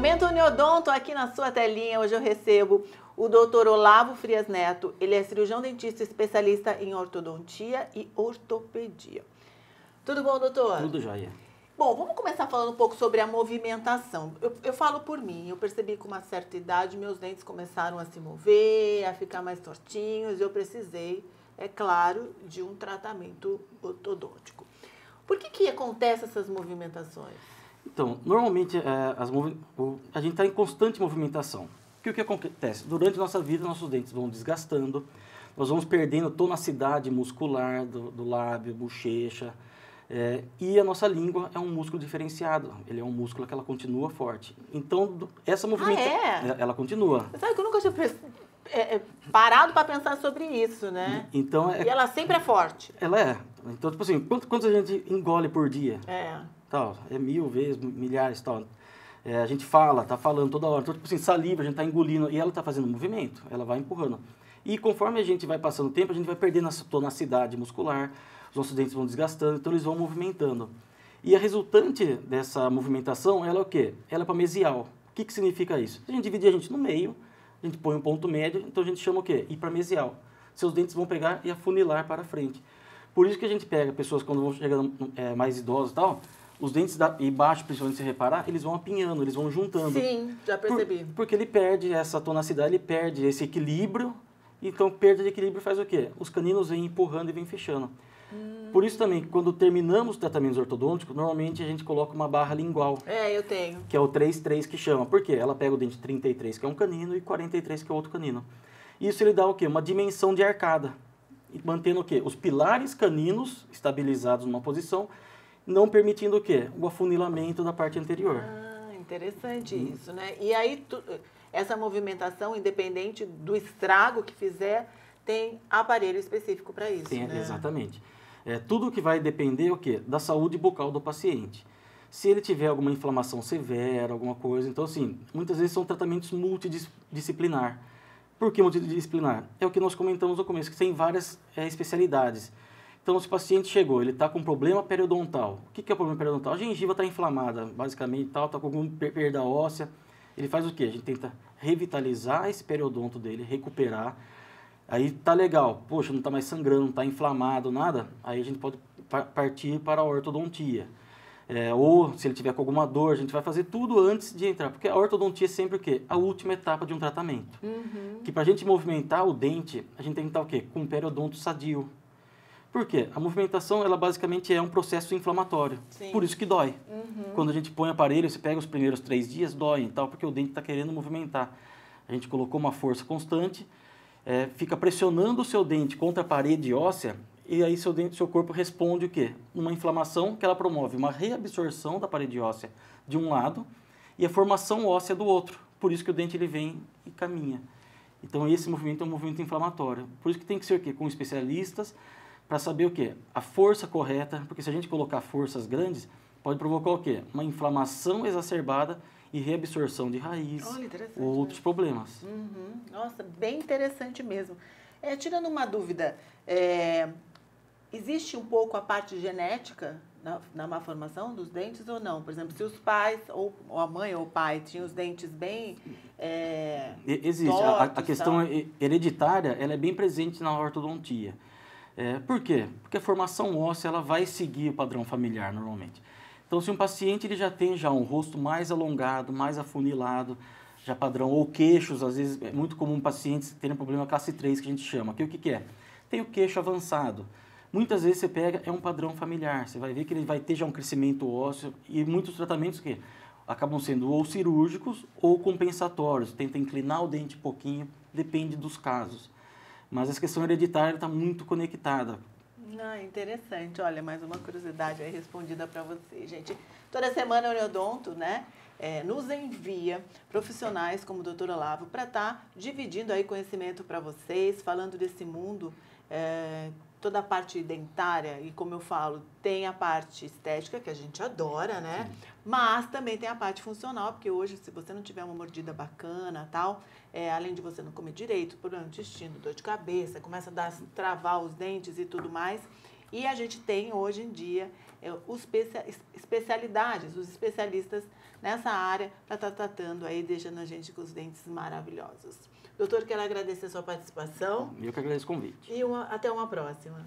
Momento Uniodonto aqui na sua telinha. Hoje eu recebo o Dr. Olavo Frias Neto. Ele é cirurgião dentista especialista em ortodontia e ortopedia. Tudo bom, doutor? Tudo jóia. Bom, vamos começar falando um pouco sobre a movimentação. Eu falo por mim, eu percebi que com uma certa idade meus dentes começaram a se mover, a ficar mais tortinhos. Eu precisei, é claro, de um tratamento ortodôntico. Por que acontecem essas movimentações? Então, normalmente a gente está em constante movimentação. Porque o que acontece? Durante a nossa vida, nossos dentes vão desgastando, nós vamos perdendo tonacidade muscular do lábio, bochecha, e a nossa língua é um músculo diferenciado, ele é um músculo que ela continua forte. Então, essa movimentação, ela continua. Você sabe que eu nunca tinha parado para pensar sobre isso, né? Então, e ela sempre é forte. Ela é. Então, tipo assim, quanto a gente engole por dia? Tal, 1000 vezes, milhares, tal. A gente tá falando toda hora. Então, tipo assim, saliva, a gente tá engolindo e ela tá fazendo movimento, ela vai empurrando. E conforme a gente vai passando o tempo, a gente vai perdendo essa tonacidade muscular, os nossos dentes vão desgastando, então eles vão movimentando. E a resultante dessa movimentação, ela é o quê? Ela é pamesial. O que significa isso? A gente divide a gente no meio, a gente põe um ponto médio, então a gente chama o quê? Hipramesial. Seus dentes vão pegar e afunilar para frente. Por isso que a gente pega pessoas quando vão chegando mais idosas e tal, os dentes embaixo, principalmente se reparar, eles vão apinhando, eles vão juntando. Sim, já percebi. Porque ele perde essa tonacidade, ele perde esse equilíbrio. Então, perda de equilíbrio faz o quê? Os caninos vêm empurrando e vêm fechando. Por isso também, quando terminamos os tratamentos ortodônticos, normalmente a gente coloca uma barra lingual. Eu tenho. Que é o 3-3 que chama. Por quê? Ela pega o dente 33, que é um canino, e 43, que é outro canino. Isso ele dá o quê? Uma dimensão de arcada. Mantendo o quê? Os pilares caninos estabilizados numa posição, não permitindo o quê? O afunilamento da parte anterior. Interessante isso, né? E aí, essa movimentação, independente do estrago que fizer, tem aparelho específico para isso, né? Exatamente. Tudo que vai depender o quê? Da saúde bucal do paciente. Se ele tiver alguma inflamação severa, alguma coisa, então assim, muitas vezes são tratamentos multidisciplinar. Por que multidisciplinar? É o que nós comentamos no começo, que tem várias especialidades. Então, se o paciente chegou, ele está com problema periodontal. O que é o problema periodontal? A gengiva está inflamada, basicamente, está com alguma perda óssea. Ele faz o quê? A gente tenta revitalizar esse periodonto dele, recuperar. Aí tá legal, poxa, não está mais sangrando, não está inflamado, nada. Aí a gente pode partir para a ortodontia. Ou se ele tiver com alguma dor, a gente vai fazer tudo antes de entrar. Porque a ortodontia é sempre o quê? A última etapa de um tratamento. Que para a gente movimentar o dente, a gente tem que estar o quê? Com um periodonto sadio. Por quê? A movimentação, ela basicamente é um processo inflamatório. Sim. Por isso que dói. Quando a gente põe o aparelho, você pega os primeiros 3 dias, dói e tal, porque o dente está querendo movimentar. A gente colocou uma força constante, fica pressionando o seu dente contra a parede óssea, e aí seu corpo responde o quê? Uma inflamação que ela promove uma reabsorção da parede óssea de um lado e a formação óssea do outro. Por isso que o dente ele vem e caminha. Então esse movimento é um movimento inflamatório. Por isso que tem que ser o quê? Com especialistas, para saber o quê? A força correta, porque se a gente colocar forças grandes, pode provocar o quê? Uma inflamação exacerbada e reabsorção de raiz, ou outros problemas. Nossa, bem interessante mesmo. Tirando uma dúvida, existe um pouco a parte genética na má formação dos dentes ou não? Por exemplo, se os pais, ou a mãe ou o pai, tinham os dentes bem existe. Tortos, a questão hereditária, ela é bem presente na ortodontia. Por quê? Porque a formação óssea ela vai seguir o padrão familiar normalmente. Então, se um paciente ele já tem um rosto mais alongado, mais afunilado, já padrão, ou queixos, às vezes é muito comum pacientes terem problema classe 3, que a gente chama. Que o que é? Tem o queixo avançado. Muitas vezes você pega, é um padrão familiar. Você vai ver que ele vai ter já um crescimento ósseo e muitos tratamentos que acabam sendo ou cirúrgicos ou compensatórios. Tenta inclinar o dente um pouquinho, depende dos casos. Mas essa questão hereditária está muito conectada. Interessante. Olha, mais uma curiosidade aí respondida para você, gente. Toda semana o Uniodonto, né, nos envia profissionais como o Dr. Olavo para estar dividindo aí conhecimento para vocês, falando desse mundo, toda a parte dentária, e como eu falo, tem a parte estética, que a gente adora, né? Sim. Mas também tem a parte funcional, porque hoje, se você não tiver uma mordida bacana, tal, além de você não comer direito, problema de intestino, dor de cabeça, começa a travar os dentes e tudo mais, E a gente tem, hoje em dia, os especialidades, os especialistas nessa área para estar tratando aí, deixando a gente com os dentes maravilhosos. Doutor, quero agradecer a sua participação. Eu que agradeço o convite. E até uma próxima.